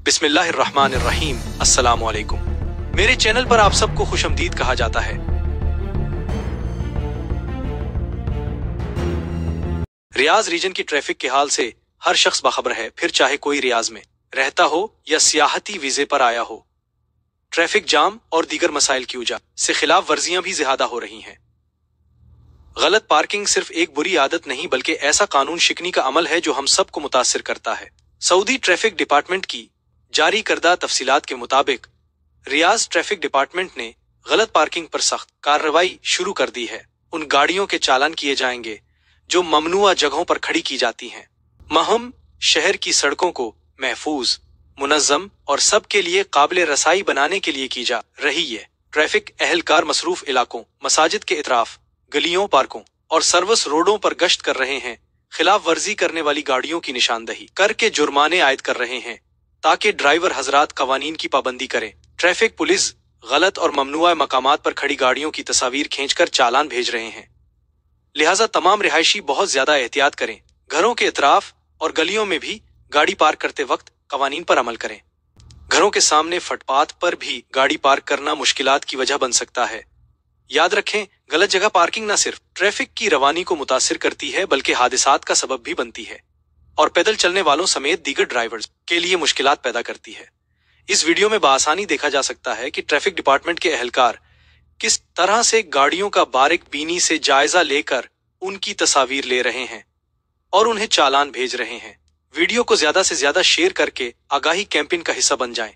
बिस्मिल्लाहिर्रहमानिर्रहीम। अस्सलामु अलैकुम। मेरे चैनल पर आप सबको खुशअमदीद कहा जाता है। रियाज रीजन की ट्रैफिक के हाल से हर शख्स बाखबर है, फिर चाहे कोई रियाज में रहता हो या सियाहती वीजे पर आया हो। ट्रैफिक जाम और दीगर मसाइल की वजह से खिलाफ वर्जियां भी ज्यादा हो रही हैं। गलत पार्किंग सिर्फ एक बुरी आदत नहीं बल्कि ऐसा कानून शिकनी का अमल है जो हम सबको मुतासिर करता है। सऊदी ट्रैफिक डिपार्टमेंट की जारी करदा तफसीलात के मुताबिक रियाज ट्रैफिक डिपार्टमेंट ने गलत पार्किंग पर सख्त कार्रवाई शुरू कर दी है। उन गाड़ियों के चालान किए जाएंगे जो ममनुआ जगहों पर खड़ी की जाती हैं। महम शहर की सड़कों को महफूज, मुनज़्ज़म और सबके लिए काबिल रसाई बनाने के लिए की जा रही है। ट्रैफिक एहलकार मसरूफ इलाकों, मसाजिद के इतराफ, गलियों, पार्कों और सर्विस रोडों पर गश्त कर रहे हैं। खिलाफ वर्जी करने वाली गाड़ियों की निशानदही करके जुर्माने आयद कर रहे हैं ताकि ड्राइवर हजरात कवानीन की पाबंदी करें। ट्रैफिक पुलिस गलत और ममनुआ मकामात पर खड़ी गाड़ियों की तस्वीर खींचकर चालान भेज रहे हैं। लिहाजा तमाम रिहायशी बहुत ज्यादा एहतियात करें। घरों के इतराफ और गलियों में भी गाड़ी पार्क करते वक्त कवानीन पर अमल करें। घरों के सामने फुटपाथ पर भी गाड़ी पार्क करना मुश्किलात की वजह बन सकता है। याद रखें, गलत जगह पार्किंग न सिर्फ ट्रैफिक की रवानी को मुतासिर करती है बल्कि हादिसात का सबब भी बनती है और पैदल चलने वालों समेत दीगर ड्राइवर्स के लिए मुश्किलात पैदा करती है। इस वीडियो में बआसानी देखा जा सकता है कि ट्रैफिक डिपार्टमेंट के एहलकार किस तरह से गाड़ियों का बारीक बीनी से जायजा लेकर उनकी तस्वीर ले रहे हैं और उन्हें चालान भेज रहे हैं। वीडियो को ज्यादा से ज्यादा शेयर करके आगाही कैंपेन का हिस्सा बन जाएं।